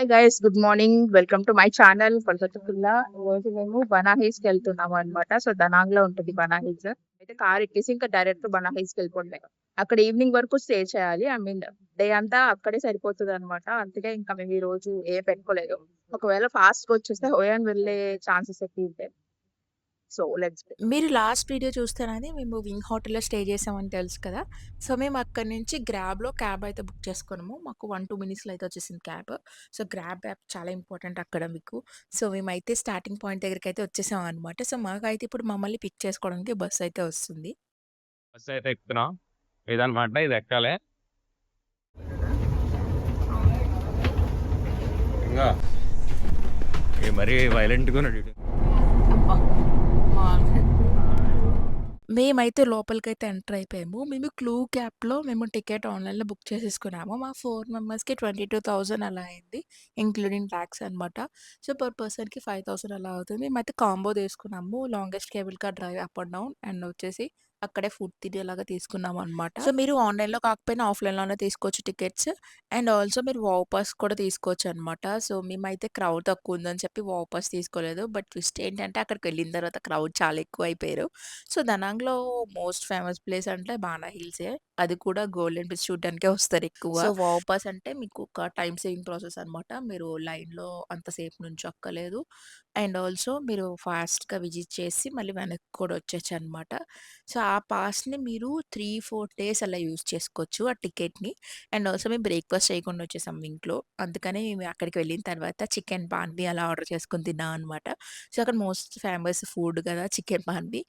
Hi guys, good morning. Welcome to my channel Kolkata. ఈరోజు మేము బనా hills కి వెళ్తున్నాము అనమాట. సో దనాంగ్ లో ఉంటుంది బనా హిల్స్. అయితే కార్ ఎక్కేసి ఇంకా డైరెక్ట్ బనా హిల్స్ కి వెళ్ళిపోతాయి. అక్కడ ఈవినింగ్ వరకు స్టే చేయాలి. ఐ మీన్ డే అంతా అక్కడే సరిపోతుంది అనమాట. అందుకే ఇంకా మేము ఈ రోజు ఏ పెట్టుకోలేదు. ఒకవేళ ఫాస్ట్ గా వచ్చేస్తే హోయాన్ వెళ్ళే ఛాన్సెస్ ఎక్కువ ఉంటాయి. సో లెట్స్ మీరు లాస్ట్ వీడియో చూస్తేనని మేము వింగ్ హోటల్‌లో స్టే చేసామని తెలుసు కదా! సో, మేము అక్కడి నుంచి గ్రాబ్‌లో క్యాబ్ అయితే బుక్ చేసుకున్నాము. మాకు 1, 2 మినిట్స్‌లో అయితే వచ్చేసింది క్యాబ్. సో, గ్రాబ్ యాప్ చాలా ఇంపార్టెంట్ అక్కడ మీకు. సో, మేమైతే స్టార్టింగ్ పాయింట్ దగ్గరికైతే వచ్చేసామనమాట. సో, మాకైతే ఇప్పుడు మమ్మల్ని పిక్ చేసుకోవడానికి బస్ అయితే వస్తుంది. బస్ అయితే ఎక్కుతున్నాం. ఇదనమాట, ఇది ఎక్కాలి. ఇంకా మరీ వైలెంట్గా ఉన్నాడు వీడు. మేమైతే లోపలికైతే ఎంటర్ అయిపోయాము. మేము క్లూ క్యాబ్‌లో టికెట్ ఆన్‌లైన్‌లో బుక్ చేసేసుకున్నాము. మా 4 మెంబర్స్‌కి 22,000 అలా అయింది. ఇంక్లూడింగ్ టాక్స్ అనమాట. సో, పర్ పర్సన్‌కి 5,000 అలా అవుతుంది. మేమైతే కాంబో తీసుకున్నాము. Longest cable car drive up and down and వచ్చేసి అక్కడే ఫుడ్ తినేలాగా తీసుకున్నామనమాట. సో, మీరు ఆన్‌లైన్‌లో కాకపోయినా ఆఫ్‌లైన్‌లోనే తీసుకోవచ్చు టికెట్స్. అండ్ ఆల్సో మీరు వావ్ పాస్ కూడా తీసుకోవచ్చనమాట. సో, మేమైతే క్రౌడ్ తక్కువ ఉందని చెప్పి వావ్ పాస్ తీసుకోలేదు. బట్ ట్విస్ట్ ఏంటంటే అక్కడికి వెళ్ళిన తర్వాత క్రౌడ్ చాలా ఎక్కువైపోయారు. సో, దనాంగ్‌లో మోస్ట్ ఫేమస్ ప్లేస్ అంటే బానా హిల్సే. అది కూడా గోల్డెన్ బీచ్ చూడ్డానికే వస్తారెక్కువ. సో, వావ్ పాస్ అంటే మీకు ఒక టైమ్ సేవింగ్ ప్రాసెస్ అనమాట. మీరు లైన్‌లో అంతసేపు నుంచోక్కర్లేదు. అండ్ ఆల్సో మీరు ఫాస్ట్‌గా విజిట్ చేసి మళ్ళీ వెనక్కి కూడా వచ్చేయొచ్చనమాట. సో, ఆ పాస్‌ని మీరు 3, 4 డేస్ అలా యూజ్ చేసుకోవచ్చు ఆ టికెట్‌ని. అండ్ ఆల్సో మేము బ్రేక్‌ఫాస్ట్ చేయకుండా వచ్చేసాం ఇంట్లో. అందుకని మేము అక్కడికి వెళ్ళిన తర్వాత చికెన్ బాన్బీ అలా ఆర్డర్ చేసుకొని తిన్నాం అనమాట. సో, అక్కడ మోస్ట్ ఫేమస్ ఫుడ్ కదా! చికెన్ బాన్బీ.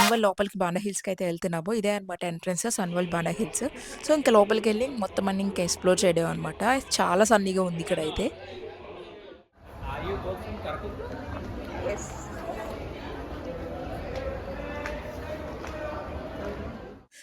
సన్‌వల్ లోపలికి బానా హిల్స్‌కైతే ఎళ్తున్నాము. ఇదే అనమాట ఎంట్రన్స్ సన్‌వల్ బానా హిల్స్. సో, ఇంక లోపలికెళ్ళి మొత్తం అన్నీ ఇంకా ఎక్స్‌ప్లోర్ చేయడమే అనమాట. చాలా సన్నీగా ఉంది ఇక్కడైతే. ఎస్.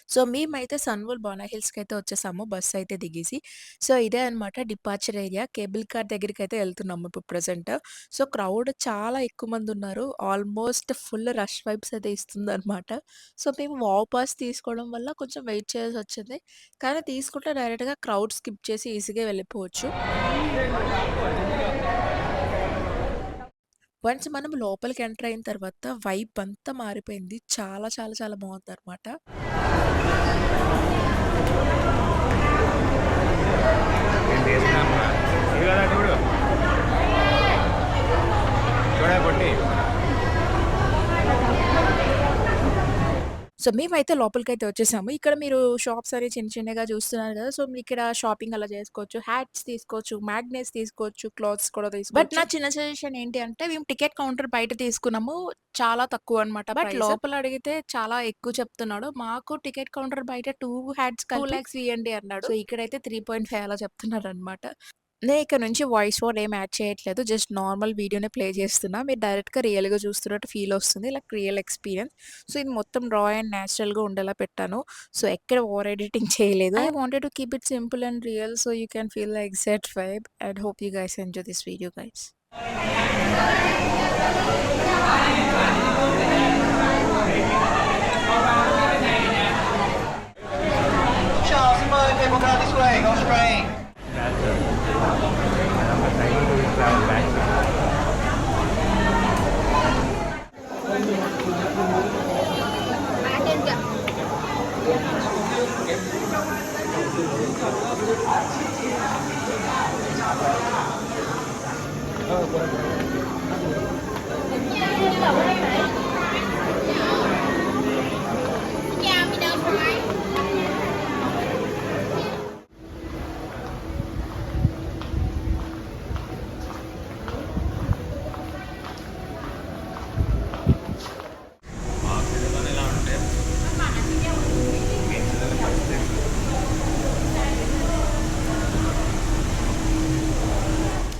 సో, మేమైతే సన్‌వల్ బానా హిల్స్‌కైతే వచ్చేసాము బస్సయితే దిగేసి. సో, ఇదే అనమాట డిపార్చర్ ఏరియా. కేబుల్ కార్ దగ్గరికైతే ఎళ్తున్నాము ఇప్పుడు ప్రెజెంట్. సో, క్రౌడ్ చాలా ఎక్కువ మందున్నారు. ఆల్మోస్ట్ ఫుల్ రష్ వైబ్స్ అయితే ఇస్తుందనమాట. సో, మేము వావ్ పాస్ తీసుకోవడం వల్ల కొంచెం వెయిట్ చేయాల్సొచ్చింది. కానీ తీసుకుంటే డైరెక్ట్‌గా క్రౌడ్ స్కిప్ చేసి ఈజీగా వెళ్ళిపోవచ్చు. వన్స్ మనం లోపలికి ఎంటర్ అయిన తర్వాత వైబ్ అంతా మారిపోయింది. చాలా చాలా చాలా బావుందనమాట. నేను తీసుకున్నా. ఇది కదా చూడు, కొట్టి. సో, మేమైతే లోపలికైతే వచ్చేసాము. ఇక్కడ మీరు షాప్స్ అనేవి చిన్న చిన్నగా చూస్తున్నారు కదా! సో, మీరిక్కడ షాపింగ్ అలా చేసుకోవచ్చు. హ్యాట్స్ తీసుకోవచ్చు, మ్యాగ్నెట్స్ తీసుకోవచ్చు, క్లాత్స్ కూడా తీసుకోవచ్చు. బట్ నా చిన్న సజెషన్ ఏంటి అంటే మేము టికెట్ కౌంటర్ బయట తీసుకున్నాము. చాలా తక్కువనమాట బట్ ప్రైస్. లోపల అడిగితే చాలా ఎక్కువ చెప్తున్నాడు. మాకు టికెట్ కౌంటర్ బయట 2 హ్యాట్స్ కలిపి 2,00,000 ఇయ్యండి అన్నాడు. సో, ఇక్కడైతే 3.5 అలా చెప్తున్నారనమాట. నేను ఇక్కడ నుంచి వాయిస్ ఓవర్ ఏం యాడ్ చేయట్లేదు. జస్ట్ నార్మల్ వీడియోనే ప్లే చేస్తున్నా. మీరు డైరెక్ట్‌గా రియల్‌గా చూస్తున్నట్టు ఫీల్ వస్తుంది. Like real experience. సో, ఇది మొత్తం రా అండ్ నేచురల్‌గా ఉండేలా పెట్టాను. సో, ఎక్కడ ఓవర్ ఎడిటింగ్ చేయలేదు. I wanted to keep it simple and real so you can feel the exact vibe and hope you guys enjoy this video guys. Charles and Mo, people go this way, go straight.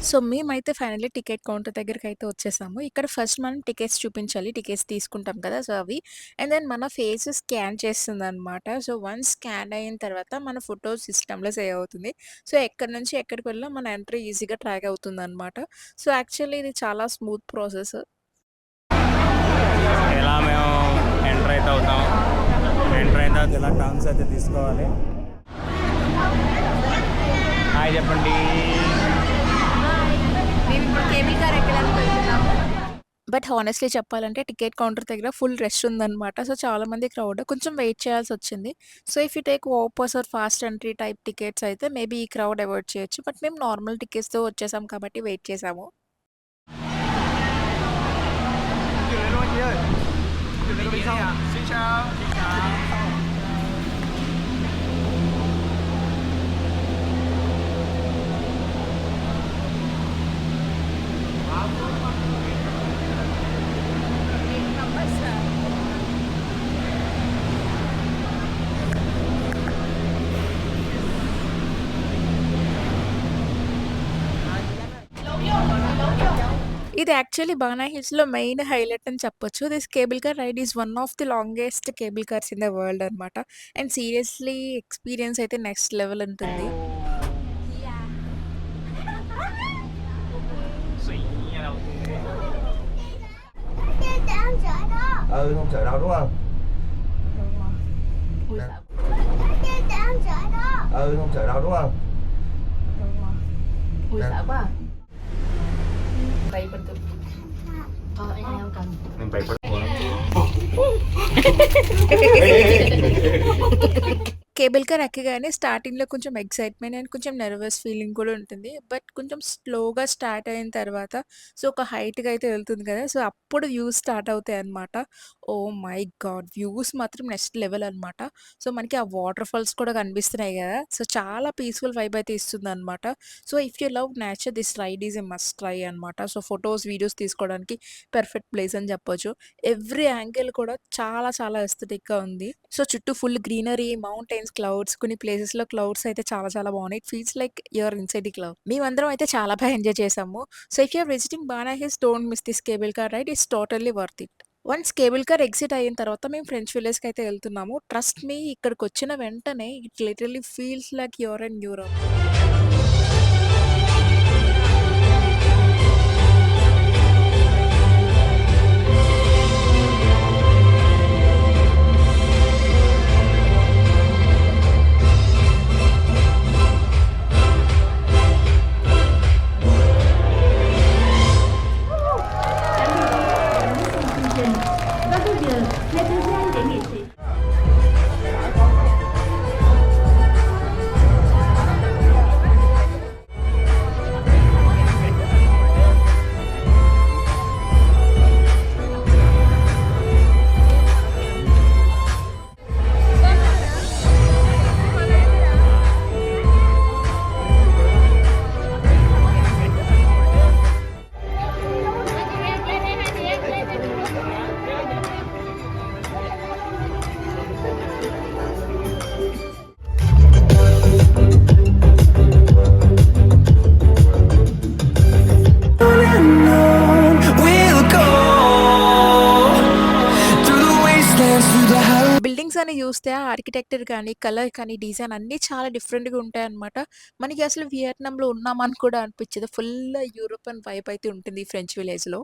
So, మేమైతే finally ticket counter దగ్గరికైతే వచ్చేసాము. ఇక్కడ first మనం tickets చూపించాలి. Tickets తీసుకుంటాం కదా! So, అవి. And then మన face scan చేస్తుందనమాట. సో, వన్స్ స్కాన్ అయిన తర్వాత మన ఫోటో సిస్టమ్‌లో సేవ్ అవుతుంది. సో, ఎక్కడి నుంచి ఎక్కడికి వెళ్ళినా మన ఎంట్రీ ఈజీగా ట్రాక్ అవుతుందనమాట. సో, యాక్చువల్లీ ఇది చాలా స్మూత్ ప్రాసెస్. ఎలా మేము ఎంటర్ అయితే అవుతాం, ఎంటర్ అయిన తర్వాత ఇలా టర్న్స్ అయితే తీసుకోవాలి. హాయ్ చెప్పండి. బట్ హానెస్ట్‌లీ చెప్పాలంటే టికెట్ కౌంటర్ దగ్గర ఫుల్ రష్ ఉందనమాట. సో, చాలా మంది క్రౌడ్. కొంచెం వెయిట్ చేయాల్సొచ్చింది. So, if you take wow pass or fast entry type tickets అయితే మేబీ ఈ క్రౌడ్ అవాయిడ్ చేయొచ్చు. బట్ మేము నార్మల్ టికెట్స్‌తో వచ్చేసాం కాబట్టి వెయిట్ చేసాము. ఇది యాక్చువల్లీ బానా హిల్స్‌లో మెయిన్ హైలైట్ అని చెప్పొచ్చు. This cable car ride is one of the longest cable cars in the world అనమాట. అండ్ సీరియస్‌లీ ఎక్స్‌పీరియన్స్ అయితే నెక్స్ట్ లెవెల్ ఉంటుంది. Không chở đâu đúng không? Không chở đâu đúng không? Ui Dạ. sợ quá à. Vậy bình thường. Anh em cầm. నేను భయపడిపోను. Cable car ఎక్కగానే స్టార్టింగ్‌లో కొంచెం excitement and కొంచెం nervous feeling కూడా ఉంటుంది. But కొంచెం స్లోగా స్టార్ట్ అయిన తర్వాత సో, ఒక హైట్‌గా అయితే వెళ్తుంది కదా! సో, అప్పుడు వ్యూస్ స్టార్ట్ అవుతాయన్నమాట. Oh my god! వ్యూస్ మాత్రం నెక్స్ట్ లెవెల్ అనమాట. సో, మనకి ఆ వాటర్ ఫాల్స్ కూడా కనిపిస్తున్నాయి కదా! సో, చాలా పీస్‌ఫుల్ వైబ్ అయితే ఇస్తుందన్నమాట. So, if you love nature this ride is a must try అనమాట. సో, ఫోటోస్, వీడియోస్ తీసుకోవడానికి పెర్ఫెక్ట్ ప్లేస్ అని చెప్పొచ్చు. ఎవ్రీ యాంగిల్ కూడా చాలా చాలా ఎస్థెటిక్‌గా ఉంది. సో, చుట్టూ ఫుల్ గ్రీనరీ, మౌంటైన్స్, క్లౌడ్స్ కొన్ని ప్లేసెస్‌లో క్లౌడ్స్ అయితే చాలా చాలా బాగున్నాయి. It feels like you are inside the cloud. మేమందరం అయితే చాలా బాగా ఎంజాయ్ చేసాము. So, if you are visiting Ba Na Hills don't miss this cable car ride. It's totally worth it. Once cable car exit అయిన తర్వాత మేము ఫ్రెంచ్ విలేజ్‌కి అయితే వెళ్తున్నాము. ట్రస్ట్ మీ ఇక్కడికొచ్చిన వెంటనే it literally feels like you are in Europe. Và bây giờ là thời gian để nghệ sĩ. We'll go through the wastelands, through the highways. Buildings అని చూస్తే ఆ ఆర్కిటెక్చర్ కానీ, కలర్ కానీ, డిజైన్ అన్నీ చాలా డిఫరెంట్‌గా ఉంటాయన్నమాట. మనకి అసలు వియత్నాంలో ఉన్నామని కూడా అనిపించదు. ఫుల్ యూరోపియన్ వైబ్ అయితే ఉంటుంది ఈ ఫ్రెంచ్ విలేజ్‌లో.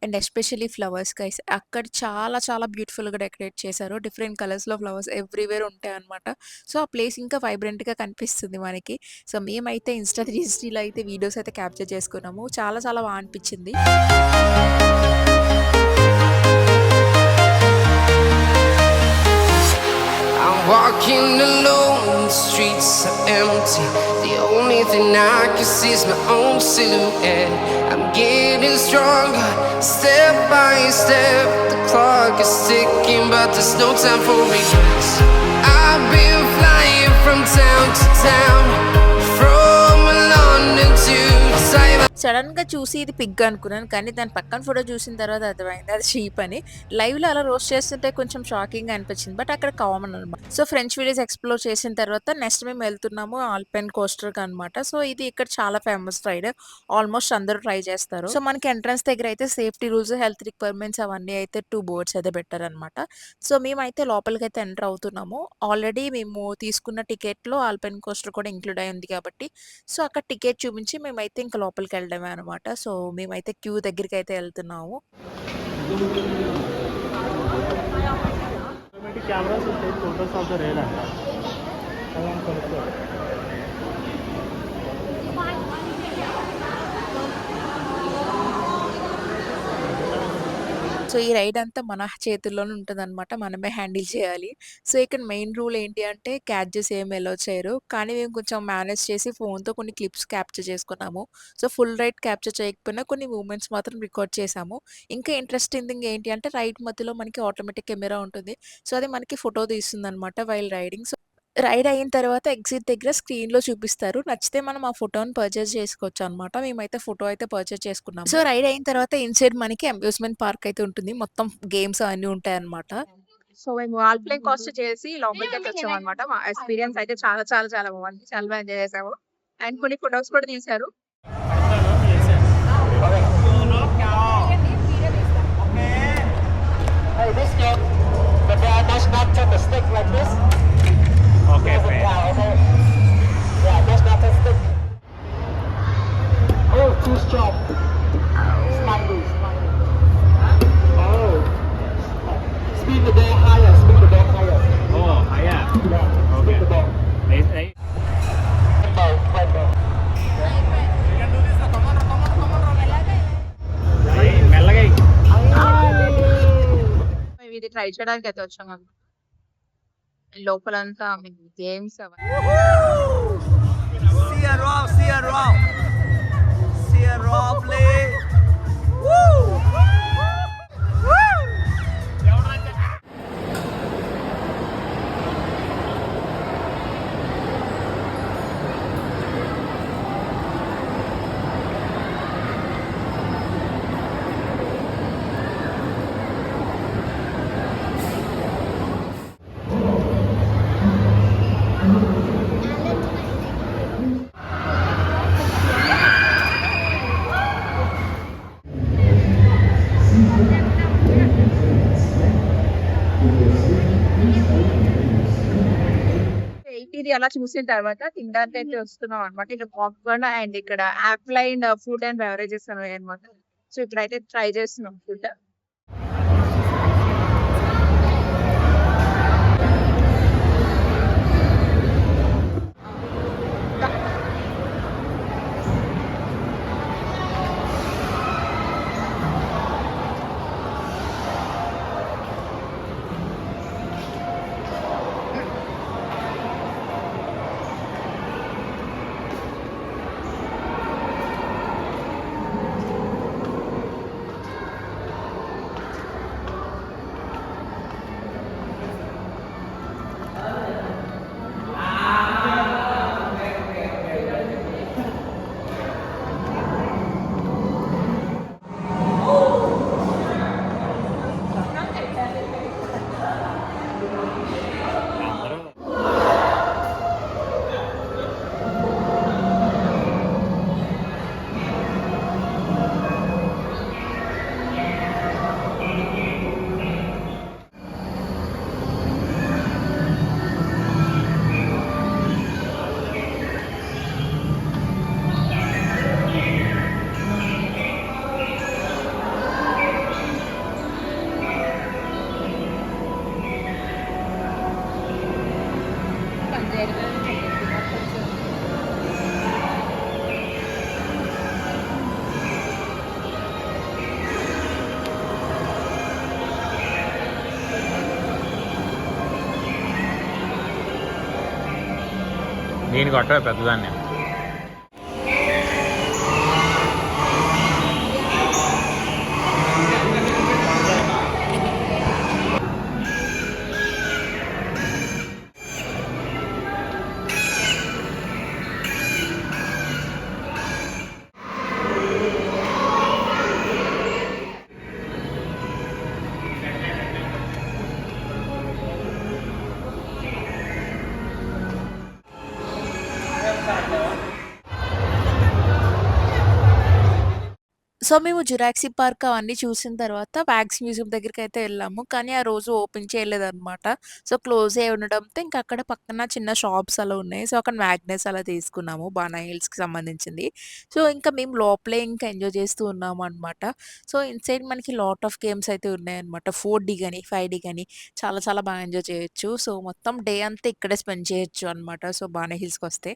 And especially flowers guys. అక్కడ చాలా చాలా బ్యూటిఫుల్‌గా డెకరేట్ చేశారు. డిఫరెంట్ కలర్స్‌లో ఫ్లవర్స్ ఎవ్రీవేర్ ఉంటాయన్నమాట. సో, ఆ ప్లేస్ ఇంకా వైబ్రెంట్‌గా కనిపిస్తుంది మనకి. సో, మేమైతే ఇన్‌స్టా 360లో అయితే వీడియోస్ అయితే క్యాప్చర్ చేసుకున్నాము. చాలా చాలా బా అనిపించింది. I'm walking alone, the streets are empty. The only thing I can see is my own silhouette. I'm getting stronger, step by step. The clock is ticking, but there's no time for regrets. I've been flying from town to town, from London to Taiwan. సడన్‌గా చూసి ఇది Pig అనుకున్నాను. కానీ దాని పక్కన photo చూసిన తర్వాత అర్థమైంది అది షీప్ అని. లైవ్‌లో అలా రోస్ట్ చేస్తుంటే కొంచెం షాకింగ్‌గా అనిపించింది. బట్ అక్కడ కామన్ అనమాట. సో, ఫ్రెంచ్ విలేజ్ ఎక్స్‌ప్లోర్ చేసిన తర్వాత నెక్స్ట్ మేము వెళ్తున్నాము ఆల్పెన్ కోస్టర్‌కి అనమాట. సో, ఇది ఇక్కడ చాలా ఫేమస్ రైడ్. ఆల్మోస్ట్ అందరూ ట్రై చేస్తారు. సో, మనకి ఎంట్రన్స్ దగ్గర అయితే సేఫ్టీ రూల్స్, హెల్త్ రిక్వైర్మెంట్స్ అవన్నీ అయితే 2 బోర్డ్స్ అయితే పెట్టారనమాట. సో, మేమైతే లోపలికైతే ఎంటర్ అవుతున్నాము. ఆల్రెడీ మేము తీసుకున్న టికెట్‌లో ఆల్పెన్ కోస్టర్ కూడా ఇంక్లూడ్ అయ్యి ఉంది కాబట్టి, సో, అక్కడ టికెట్ చూపించి మేమైతే ఇంక లోపలికెళ్ళడమే అనమాట. సో, మేమైతే క్యూ దగ్గరికైతే ఎళ్తున్నాము. कैमरा से take photos of the rail अंట అలా కొనుక్కో సో, ఈ రైడ్ అంతా మన చేతుల్లోనే ఉంటదనమాట. మనమే హ్యాండిల్ చేయాలి. సో, ఇక్కడ మెయిన్ రూల్ ఏంటి అంటే క్యాచెస్ ఏమి అలో చేయరు. కానీ మేము కొంచెం మేనేజ్ చేసి ఫోన్‌తో కొన్ని క్లిప్స్ క్యాప్చర్ చేసుకున్నాము. సో, ఫుల్ రైడ్ క్యాప్చర్ చేయకపోయినా కొన్ని మూవ్‌మెంట్స్ మాత్రం రికార్డ్ చేశాము. ఇంకా ఇంట్రెస్టింగ్ థింగ్ ఏంటి అంటే రైడ్ మధ్యలో మనకి ఆటోమేటిక్ కెమెరా ఉంటుంది. సో, అది మనకి ఫోటో తీస్తుందనమాట వైల్ రైడింగ్. సో, రైడ్ అయిన తర్వాత ఎగ్జిట్ దగ్గర స్క్రీన్‌లో చూపిస్తారు. నచ్చితే మనం ఆ ఫోటోని పర్చేజ్ చేసుకోవచ్చనమాట. మేమైతే ఫోటో అయితే పర్చేజ్ చేసుకున్నాము. సో, రైడ్ అయిన తర్వాత ఇన్‌సైడ్ మనకి అమ్యూజ్‌మెంట్ పార్క్ అయితే ఉంటుంది. మొత్తం గేమ్స్ అవన్నీ ఉంటాయన్నమాట. సో మేము ఆల్ప్లేన్ కాస్ట్ చేసి లోపలికైతే వచ్చామన్నమాట. మా ఎక్స్‌పీరియన్స్ అయితే చాలా చాలా చాలా బాగుంది. చాలా బాగా ఎంజాయ్ చేసాము. అండ్ కొన్ని ఫోటోస్ కూడా తీశారు. Hey, this game, the ball must not touch the stick like this. Okay fine. Yeah, okay. Yeah, must not touch the stick. Oh, too strong. Slightly, slightly. Oh. Speed the ball higher, speed the ball higher. ఓ అయ్యా Yeah, okay speed the ball. Rainbow. మెల్లగా మేము ఇది try చేయడానికి అయితే వచ్చాము. లోపలంతా games అవన్నీ. See a raw. See a raw play. Woo! ఇది అలా చూసిన తర్వాత తినడానికి అయితే వస్తున్నాం అనమాట. ఇక్కడ పాప్కార్న్ అండ్ ఇక్కడ యాప్లైన్ ఫుడ్ అండ్ బెవరేజెస్ ఉన్నాయి అనమాట. సో ఇప్పుడైతే ట్రై చేస్తున్నాం ఫుడ్. దీనికి కొట్టరా పెద్దదాన్ని. సో, మేము జురాక్సి పార్క్ అవన్నీ చూసిన తర్వాత వ్యాక్స్ మ్యూజియం దగ్గరికైతే వెళ్ళాము. కానీ ఆ రోజు ఓపెన్ చేయలేదనమాట. సో, క్లోజ్ అయ్యి ఉండడంతో ఇంక అక్కడ పక్కన చిన్న షాప్స్ అలా ఉన్నాయి. సో, అక్కడ మ్యాగ్నెస్ అలా తీసుకున్నాము బానా హిల్స్‌కి సంబంధించింది. సో, ఇంకా మేము లోపలే ఇంకా ఎంజాయ్ చేస్తూ ఉన్నామనమాట. సో, ఇన్‌సైడ్ మనకి లాట్ ఆఫ్ గేమ్స్ అయితే ఉన్నాయన్నమాట. 4డీ గాని, 5డీ గాని చాలా చాలా బాగా ఎంజాయ్ చేయొచ్చు. సో, మొత్తం డే అంతా ఇక్కడే స్పెండ్ చేయొచ్చు అనమాట. సో, బానా హిల్స్‌కొస్తే.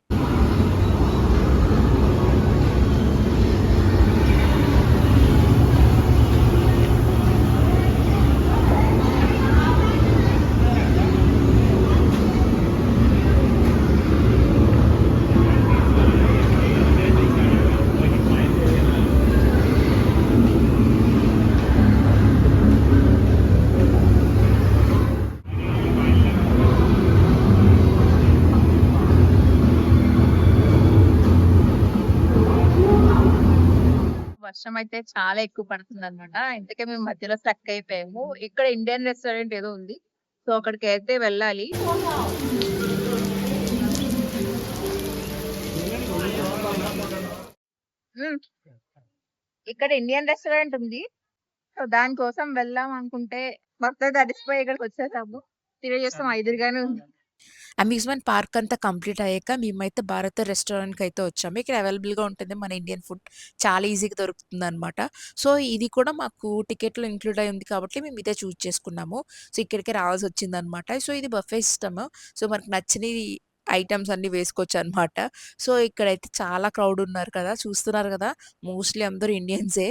వర్షం అయితే చాలా ఎక్కువ పడుతుందన్నమాట. ఇంతకే మేము మధ్యలో స్టక్ అయిపోయాము. ఇక్కడ ఇండియన్ రెస్టారెంట్ ఏదో ఉంది. సో అక్కడికైతే వెళ్ళాలి. హ్మ్. ఇక్కడ ఇండియన్ రెస్టారెంట్ ఉంది. సో దానికోసం వెళ్దాం అనుకుంటే మొత్తం తడిసిపోయి ఇక్కడికి వచ్చేసాము. తిరిగి చూస్తాం ఎదురుగానే ఉంది. అమ్యూజ్మెంట్ పార్క్ అంతా కంప్లీట్ అయ్యాక మేమైతే భారత రెస్టారెంట్‌కి అయితే వచ్చాము. ఇక్కడ అవైలబుల్‌గా ఉంటుంది మన ఇండియన్ ఫుడ్. చాలా ఈజీగా దొరుకుతుందనమాట. సో, ఇది కూడా మాకు టికెట్‌లో ఇంక్లూడ్ అయి ఉంది కాబట్టి మేము ఇదే చూజ్ చేసుకున్నాము. సో, ఇక్కడికే రావాల్సొచ్చిందనమాట. సో, ఇది బఫే సిస్టమ్. సో, మనకు నచ్చినవి ఐటెమ్స్ అన్నీ వేసుకోవచ్చనమాట. సో, ఇక్కడైతే చాలా క్రౌడ్ ఉన్నారు కదా! చూస్తున్నారు కదా! మోస్ట్‌లీ అందరూ ఇండియన్సే.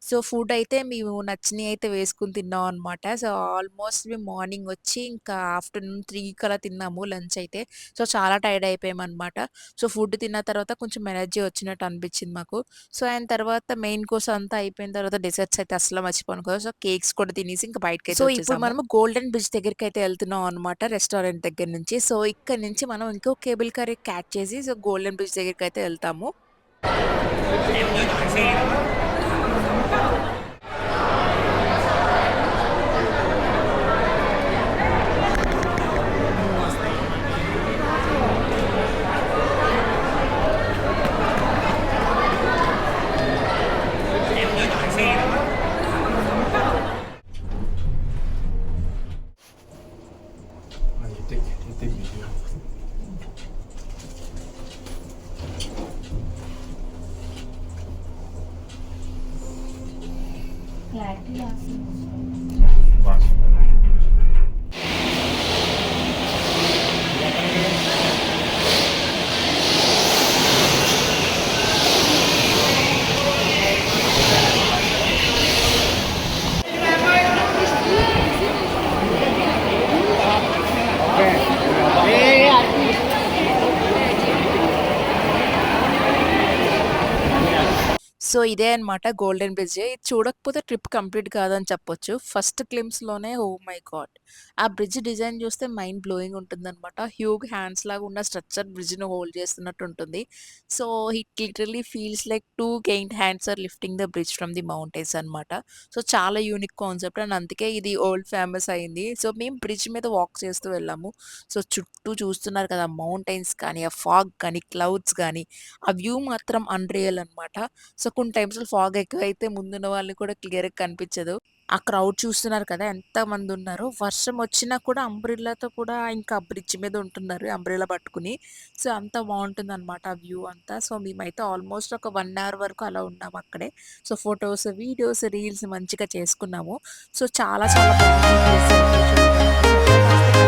సో, ఫుడ్ అయితే మేము నచ్చినయి అయితే వేసుకొని తిన్నాం అనమాట. సో, ఆల్మోస్ట్ మేము మార్నింగ్ వచ్చి ఇంకా ఆఫ్టర్‌నూన్ 3కి అలా తిన్నాము లంచ్ అయితే. సో, చాలా టైర్డ్ అయిపోయామనమాట. సో, ఫుడ్ తిన్న తర్వాత కొంచెం ఎనర్జీ వచ్చినట్టు అనిపించింది మాకు. సో, ఆయన తర్వాత మెయిన్ కోర్స్ అంతా అయిపోయిన తర్వాత డెజర్ట్స్ అయితే అస్సలు మర్చిపోను కదా! సో, కేక్స్ కూడా తినేసి ఇంక బయటకైతే సో, ఇప్పుడు మనము గోల్డెన్ బ్రిడ్జ్ దగ్గరికైతే వెళ్తున్నాం అనమాట రెస్టారెంట్ దగ్గర నుంచి. సో, ఇక్కడి నుంచి మనం ఇంకో కేబుల్ కార్ క్యాచ్ చేసి సో, గోల్డెన్ బ్రిడ్జ్ దగ్గరికైతే వెళ్తాము. సో, ఇదే అనమాట గోల్డెన్ బ్రిడ్జ్. ఇది చూడకపోతే ట్రిప్ కంప్లీట్ కాదని చెప్పొచ్చు. ఫస్ట్ గ్లింప్స్‌లోనే ఓహ్ మై గాడ్! ఆ బ్రిడ్జ్ డిజైన్ చూస్తే మైండ్ బ్లోయింగ్ ఉంటుందనమాట. హ్యూగ్ హ్యాండ్స్ లాగా ఉన్న స్ట్రక్చర్ బ్రిడ్జ్‌ని హోల్డ్ చేస్తున్నట్టు ఉంటుంది. So, it literally feels like 2 giant hands are lifting the bridge from the mountains అనమాట. సో, చాలా యూనిక్ కాన్సెప్ట్ అండ్ అందుకే ఇది వరల్డ్ ఫేమస్ అయింది. సో, మేము బ్రిడ్జ్ మీద వాక్ చేస్తూ వెళ్ళాము. సో, చుట్టూ చూస్తున్నారు కదా! మౌంటైన్స్ కానీ, ఆ ఫాగ్ కానీ, క్లౌడ్స్ గానీ, ఆ వ్యూ మాత్రం అన్‌రియల్ అనమాట. సో, కొన్ని టైమ్స్‌లో ఫాగ్ ఎక్కువైతే ముందున్న వాళ్ళని కూడా క్లియర్‌గా కనిపించదు. ఆ క్రౌడ్ చూస్తున్నారు కదా! ఎంతమందున్నారో. వర్షం వచ్చినా కూడా అంబ్రెల్లాతో కూడా ఇంకా బ్రిడ్జ్ మీద ఉంటున్నారు అంబ్రెల్లా పట్టుకుని. సో, అంత బావుంటుందనమాట ఆ వ్యూ అంతా. సో, మేమైతే ఆల్మోస్ట్ ఒక 1 అవర్ వరకు అలా ఉన్నాము అక్కడే. సో, ఫోటోస్, వీడియోస్, రీల్స్ మంచిగా చేసుకున్నాము. సో, చాలా చాలా బాగుంది ఈ ప్లేస్ అయితే చూడడానికి.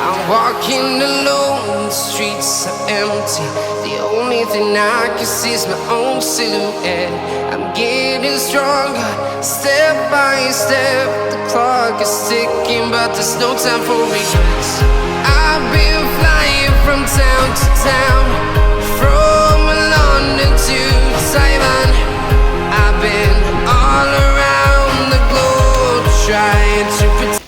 I'm walking alone, the streets are empty. The only thing I can see is my own silhouette. I'm getting stronger, step by step. The clock is ticking, but there's no time for regrets. I've been flying from town to town, from London to Taiwan. I've been all around the globe trying to protect.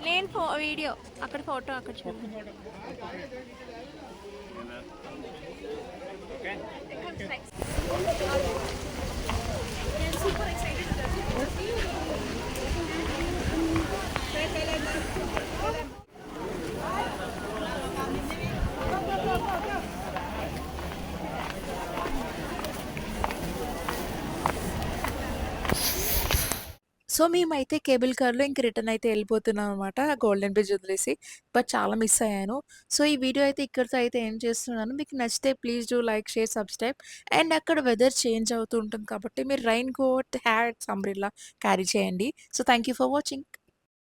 నేను video అక్కడ photo అక్కడ చూడండి. Super excited. So, మేమైతే cable కార్‌లో ఇంక return అయితే ఎళ్ళిపోతున్నాం అనమాట. గోల్డెన్ బ్రిడ్జ్ వదిలేసి. బట్ చాలా మిస్ అయ్యాను. సో, ఈ వీడియో అయితే ఇక్కడితో అయితే ఎండ్ చేస్తున్నాను. మీకు నచ్చితే please do like, share, subscribe. And అక్కడ వెదర్ చేంజ్ అవుతూ ఉంటుంది కాబట్టి మీరు raincoat, hats, umbrella carry చేయండి. So, thank you for watching.